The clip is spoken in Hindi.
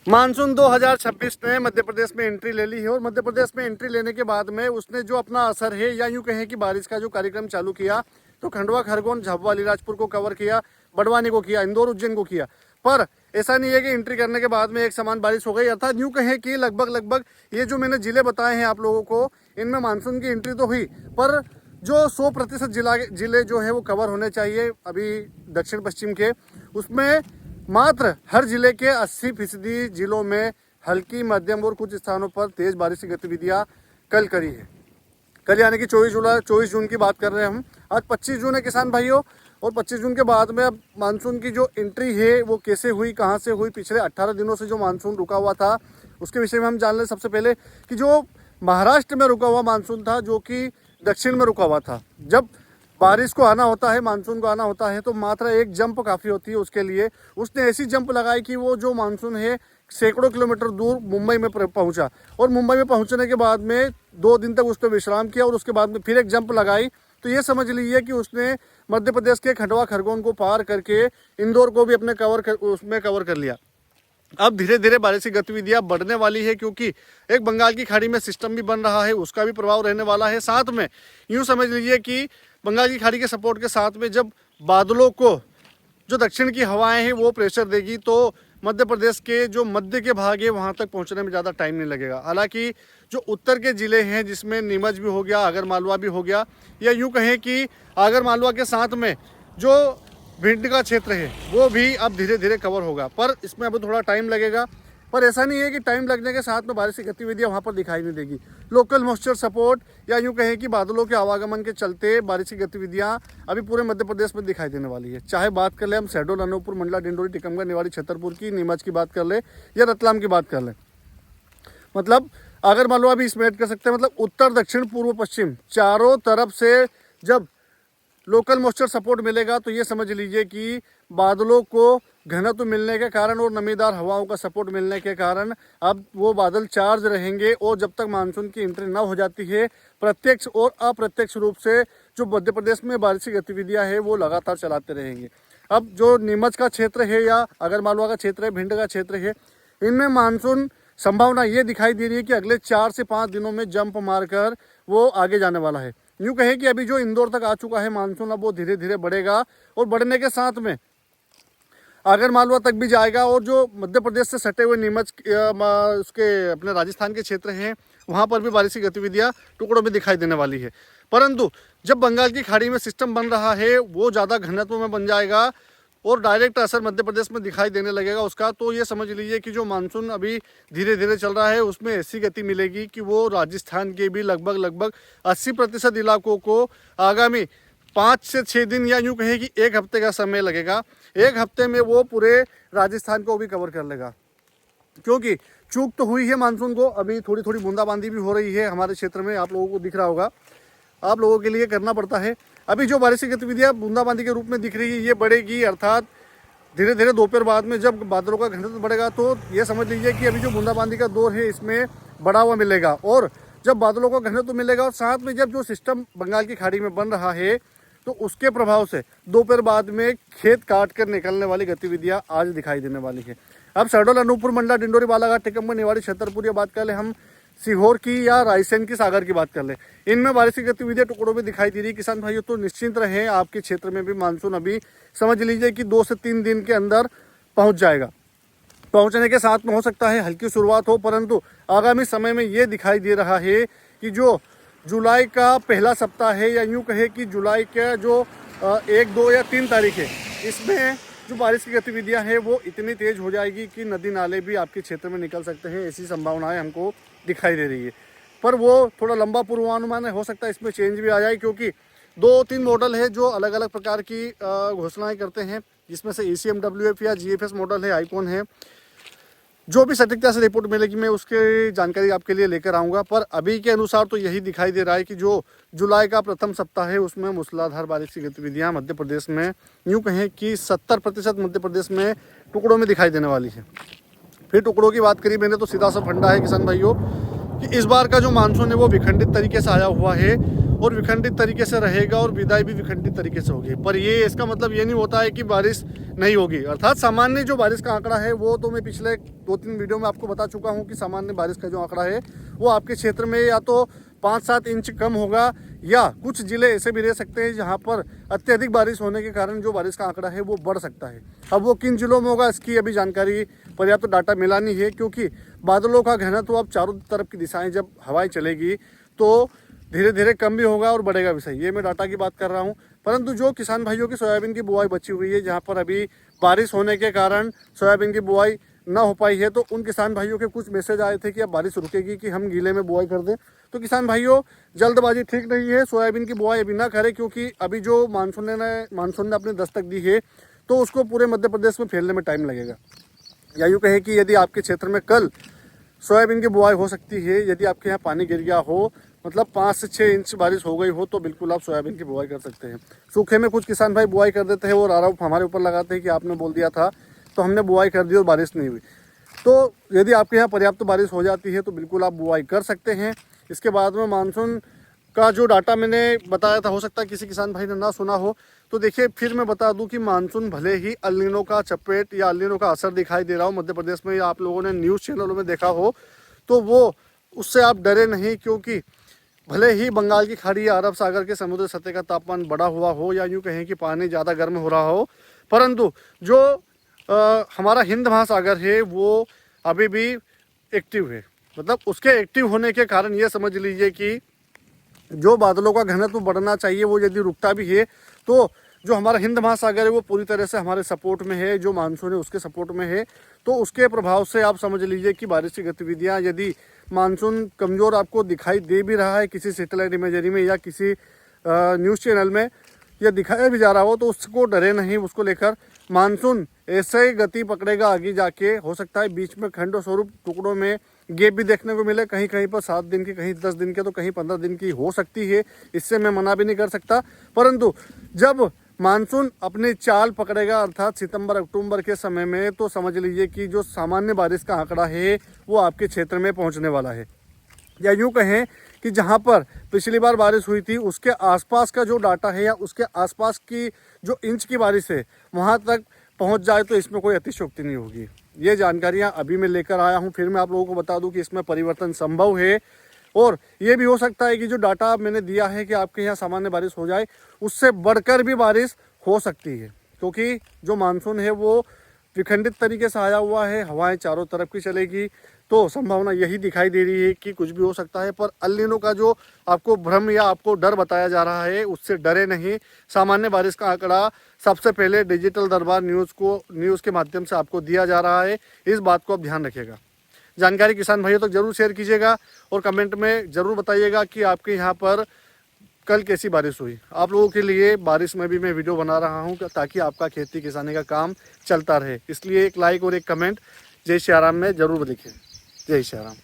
मानसून 2026 ने मध्य प्रदेश में एंट्री ले ली है और मध्य प्रदेश में एंट्री लेने के बाद में उसने जो अपना असर है या यूं कहें कि बारिश का जो कार्यक्रम चालू किया, तो खंडवा, खरगोन, झाबुआ, अलीराजपुर को कवर किया, बड़वानी को किया, इंदौर, उज्जैन को किया। पर ऐसा नहीं है कि एंट्री करने के बाद में एक समान बारिश हो गई। अर्थात यूं कहें कि लगभग ये जो मैंने जिले बताए हैं आप लोगों को, इनमें मानसून की एंट्री तो हुई, पर जो 100% जिले जो है वो कवर होने चाहिए अभी दक्षिण पश्चिम के, उसमें मात्र हर जिले के 80% जिलों में हल्की, मध्यम और कुछ स्थानों पर तेज बारिश की गतिविधियां कल करी है। कल यानी कि 24 जून की बात कर रहे हैं हम। आज 25 जून है किसान भाइयों, और 25 जून के बाद में अब मानसून की जो एंट्री है वो कैसे हुई, कहां से हुई, पिछले 18 दिनों से जो मानसून रुका हुआ था उसके विषय में हम जान लें। सबसे पहले कि जो महाराष्ट्र में रुका हुआ मानसून था, जो कि दक्षिण में रुका हुआ था, जब बारिश को आना होता है, मानसून को आना होता है, तो मात्र एक जंप काफ़ी होती है उसके लिए। उसने ऐसी जंप लगाई कि वो जो मानसून है सैकड़ों किलोमीटर दूर मुंबई में पहुंचा, और मुंबई में पहुंचने के बाद में 2 दिन तक उसने विश्राम किया और उसके बाद में फिर एक जंप लगाई। तो ये समझ लीजिए कि उसने मध्य प्रदेश के खंडवा, खरगोन को पार करके इंदौर को भी अपने उसमें कवर कर लिया। अब धीरे धीरे बारिश की गतिविधियां बढ़ने वाली है, क्योंकि एक बंगाल की खाड़ी में सिस्टम भी बन रहा है, उसका भी प्रभाव रहने वाला है। साथ में यूं समझ लीजिए कि बंगाल की खाड़ी के सपोर्ट के साथ में जब बादलों को जो दक्षिण की हवाएं हैं वो प्रेशर देगी, तो मध्य प्रदेश के जो मध्य के भाग है वहाँ तक पहुँचने में ज़्यादा टाइम नहीं लगेगा। हालांकि जो उत्तर के ज़िले हैं, जिसमें नीमच भी हो गया, आगर मालवा भी हो गया, या यूँ कहें कि आगर मालवा के साथ में जो भिंड का क्षेत्र है वो भी अब धीरे धीरे कवर होगा, पर इसमें अब थोड़ा टाइम लगेगा। पर ऐसा नहीं है कि टाइम लगने के साथ में बारिश की गतिविधियां वहाँ पर दिखाई नहीं देगी। लोकल मॉइस्चर सपोर्ट या यूं कहें कि बादलों के आवागमन के चलते बारिश की गतिविधियां अभी पूरे मध्य प्रदेश में दिखाई देने वाली है। चाहे बात कर ले हम शहडोल, अनूपपुर, मंडला, डिंडोरी, टीकमगढ़, निवाड़ी, छतरपुर की, नीमच की बात कर ले या रतलाम की बात कर ले, मतलब आगर मालवा भी इसमें ऐड कर सकते हैं। मतलब उत्तर, दक्षिण, पूर्व, पश्चिम चारों तरफ से जब लोकल मॉइस्चर सपोर्ट मिलेगा तो ये समझ लीजिए कि बादलों को घनत्व मिलने के कारण और नमीदार हवाओं का सपोर्ट मिलने के कारण अब वो बादल चार्ज रहेंगे, और जब तक मानसून की एंट्री न हो जाती है, प्रत्यक्ष और अप्रत्यक्ष रूप से जो मध्य प्रदेश में बारिश की गतिविधियां हैं वो लगातार चलाते रहेंगे। अब जो नीमच का क्षेत्र है या आगरमालवा का क्षेत्र है, भिंड का क्षेत्र है, इनमें मानसून संभावना ये दिखाई दे रही है कि अगले 4 से 5 दिनों में जंप मारकर वो आगे जाने वाला है। यूँ कहें कि अभी जो इंदौर तक आ चुका है मानसून, अब वो धीरे धीरे बढ़ेगा और बढ़ने के साथ में आगर मालवा तक भी जाएगा, और जो मध्य प्रदेश से सटे हुए नीमच उसके अपने राजस्थान के क्षेत्र हैं वहाँ पर भी बारिश की गतिविधियाँ टुकड़ों में दिखाई देने वाली है। परंतु जब बंगाल की खाड़ी में सिस्टम बन रहा है वो ज़्यादा घनत्व में बन जाएगा और डायरेक्ट असर मध्य प्रदेश में दिखाई देने लगेगा उसका, तो ये समझ लीजिए कि जो मानसून अभी धीरे धीरे चल रहा है उसमें ऐसी गति मिलेगी कि वो राजस्थान के भी लगभग 80% इलाकों को आगामी 5 से 6 दिन या यूँ कहें कि 1 हफ्ते का समय लगेगा। 1 हफ्ते में वो पूरे राजस्थान को भी कवर कर लेगा, क्योंकि चूक तो हुई है मानसून को, अभी थोड़ी थोड़ी बूंदाबांदी भी हो रही है हमारे क्षेत्र में, आप लोगों को दिख रहा होगा। आप लोगों के लिए करना पड़ता है। अभी जो बारिश की गतिविधियाँ बूंदाबांदी के रूप में दिख रही है ये बढ़ेगी, अर्थात धीरे धीरे दोपहर बाद में जब बादलों का घनत्व बढ़ेगा तो ये समझ लीजिए कि अभी जो बूंदाबांदी का दौर है इसमें बढ़ा हुआ मिलेगा, और जब बादलों का घनत्व मिलेगा और साथ में जब जो सिस्टम बंगाल की खाड़ी में बन रहा है तो उसके प्रभाव से दोपहर बाद में खेत काट कर निकलने वाली गतिविधियां आज दिखाई देने वाली है। अब शहडोल, अनूपपुर, मंडला, डिंडोरी, बालाघाट, टीकमगढ़, निवाड़ी, छतरपुर, या बात कर ले हम सीहोर की या रायसेन की, सागर की बात कर ले, इनमें बारिश की गतिविधियां टुकड़ों में दिखाई दे रही है। किसान भाइयों तो निश्चिंत रहें, आपके क्षेत्र में भी मानसून अभी समझ लीजिए कि 2 से 3 दिन के अंदर पहुँच जाएगा। पहुँचने के साथ में हो सकता है हल्की शुरुआत हो, परंतु आगामी समय में ये दिखाई दे रहा है कि जो जुलाई का पहला सप्ताह है या यूँ कहे कि जुलाई का जो 1, 2 या 3 तारीख है, इसमें जो बारिश की गतिविधियां हैं वो इतनी तेज़ हो जाएगी कि नदी नाले भी आपके क्षेत्र में निकल सकते हैं, ऐसी संभावनाएं हमको दिखाई दे रही है। पर वो थोड़ा लंबा पूर्वानुमान है, हो सकता है इसमें चेंज भी आ जाए, क्योंकि 2-3 मॉडल है जो अलग अलग प्रकार की घोषणाएँ करते हैं, जिसमें से ECMWF या GFS मॉडल है, आईकॉन है। जो भी सटीकता से रिपोर्ट मिलेगी मैं उसकी जानकारी आपके लिए लेकर आऊँगा, पर अभी के अनुसार तो यही दिखाई दे रहा है कि जो जुलाई का प्रथम सप्ताह है उसमें मूसलाधार बारिश की गतिविधियां मध्य प्रदेश में यूँ कहें कि 70% मध्य प्रदेश में टुकड़ों में दिखाई देने वाली है। फिर टुकड़ों की बात करी मैंने तो सीधा सा फंडा है किसान भाइयों कि इस बार का जो मानसून है वो विखंडित तरीके से आया हुआ है, और विखंडित तरीके से रहेगा और विदाई भी विखंडित तरीके से होगी। पर ये इसका मतलब ये नहीं होता है कि बारिश नहीं होगी। अर्थात सामान्य जो बारिश का आंकड़ा है वो तो मैं पिछले 2-3 वीडियो में आपको बता चुका हूँ कि सामान्य बारिश का जो आंकड़ा है वो आपके क्षेत्र में या तो 5-7 इंच कम होगा, या कुछ जिले ऐसे भी रह सकते हैं जहां पर अत्यधिक बारिश होने के कारण जो बारिश का आंकड़ा है वो बढ़ सकता है। अब वो किन जिलों में होगा इसकी अभी जानकारी पर्याप्त डाटा मिला नहीं है, क्योंकि बादलों का घनत्व अब चारों तरफ की दिशाएं जब हवाएं चलेगी तो धीरे धीरे कम भी होगा और बढ़ेगा भी सही। ये मैं डाटा की बात कर रहा हूँ। परंतु जो किसान भाइयों की सोयाबीन की बुआई बची हुई है, जहाँ पर अभी बारिश होने के कारण सोयाबीन की बुआई ना हो पाई है, तो उन किसान भाइयों के कुछ मैसेज आए थे कि अब बारिश रुकेगी कि हम गीले में बुआई कर दें। तो किसान भाइयों, जल्दबाजी ठीक नहीं है, सोयाबीन की बुआई अभी ना करें, क्योंकि अभी जो मानसून ने अपनी दस्तक दी है तो उसको पूरे मध्य प्रदेश में फैलने में टाइम लगेगा। या यूँ कहें कि यदि आपके क्षेत्र में कल सोयाबीन की बुआई हो सकती है, यदि आपके यहाँ पानी गिर गया हो, मतलब 5 से 6 इंच बारिश हो गई हो, तो बिल्कुल आप सोयाबीन की बुआई कर सकते हैं। सूखे में कुछ किसान भाई बुआई कर देते हैं और आरोप हमारे ऊपर लगाते हैं कि आपने बोल दिया था तो हमने बुआई कर दी और बारिश नहीं हुई। तो यदि आपके यहाँ पर्याप्त बारिश हो जाती है तो बिल्कुल आप बुआई कर सकते हैं। इसके बाद में मानसून का जो डाटा मैंने बताया था, हो सकता है किसी किसान भाई ने ना सुना हो, तो देखिए फिर मैं बता दूं कि मानसून भले ही अल नीनो का चपेट या अल नीनो का असर दिखाई दे रहा हो मध्य प्रदेश में, या आप लोगों ने न्यूज़ चैनलों में देखा हो, तो वो उससे आप डरे नहीं, क्योंकि भले ही बंगाल की खाड़ी या अरब सागर के समुद्र सतह का तापमान बढ़ा हुआ हो, या यूँ कहें कि पानी ज़्यादा गर्म हो रहा हो, परंतु जो हमारा हिंद महासागर है वो अभी भी एक्टिव है। मतलब उसके एक्टिव होने के कारण ये समझ लीजिए कि जो बादलों का घनत्व बढ़ना चाहिए वो यदि रुकता भी है, तो जो हमारा हिंद महासागर है वो पूरी तरह से हमारे सपोर्ट में है, जो मानसून है उसके सपोर्ट में है। तो उसके प्रभाव से आप समझ लीजिए कि बारिश की गतिविधियाँ, यदि मानसून कमज़ोर आपको दिखाई दे भी रहा है किसी सैटेलाइट इमेजरी में या किसी न्यूज़ चैनल में, या दिखाया भी जा रहा हो, तो उसको डरे नहीं। उसको लेकर मानसून ऐसे ही गति पकड़ेगा आगे जाके। हो सकता है बीच में खंड स्वरूप टुकड़ों में गैप भी देखने को मिले, कहीं कहीं पर 7 दिन की, कहीं 10 दिन के, तो कहीं 15 दिन की हो सकती है। इससे मैं मना भी नहीं कर सकता। परंतु जब मानसून अपनी चाल पकड़ेगा, अर्थात सितंबर अक्टूबर के समय में, तो समझ लीजिए कि जो सामान्य बारिश का आंकड़ा है वो आपके क्षेत्र में पहुंचने वाला है। या यूँ कहें कि जहाँ पर पिछली बार बारिश हुई थी उसके आसपास का जो डाटा है या उसके आसपास की जो इंच की बारिश है वहाँ तक पहुँच जाए तो इसमें कोई अतिशयोक्ति नहीं होगी। ये जानकारियाँ अभी मैं लेकर आया हूँ। फिर मैं आप लोगों को बता दूँ कि इसमें परिवर्तन संभव है, और ये भी हो सकता है कि जो डाटा मैंने दिया है कि आपके यहाँ सामान्य बारिश हो जाए, उससे बढ़कर भी बारिश हो सकती है, क्योंकि जो मानसून है वो विखंडित तरीके से आया हुआ है, हवाएं चारों तरफ की चलेगी, तो संभावना यही दिखाई दे रही है कि कुछ भी हो सकता है। पर अल नीनो का जो आपको भ्रम या आपको डर बताया जा रहा है उससे डरे नहीं। सामान्य बारिश का आंकड़ा सबसे पहले डिजिटल दरबार न्यूज़ के माध्यम से आपको दिया जा रहा है, इस बात को आप ध्यान रखिएगा। जानकारी किसान भाइयों तक जरूर शेयर कीजिएगा और कमेंट में ज़रूर बताइएगा कि आपके यहाँ पर कल कैसी बारिश हुई। आप लोगों के लिए बारिश में भी मैं वीडियो बना रहा हूँ ताकि आपका खेती किसानी का काम चलता रहे। इसलिए एक लाइक और एक कमेंट जय श्री राम में ज़रूर लिखें। जय श्री राम।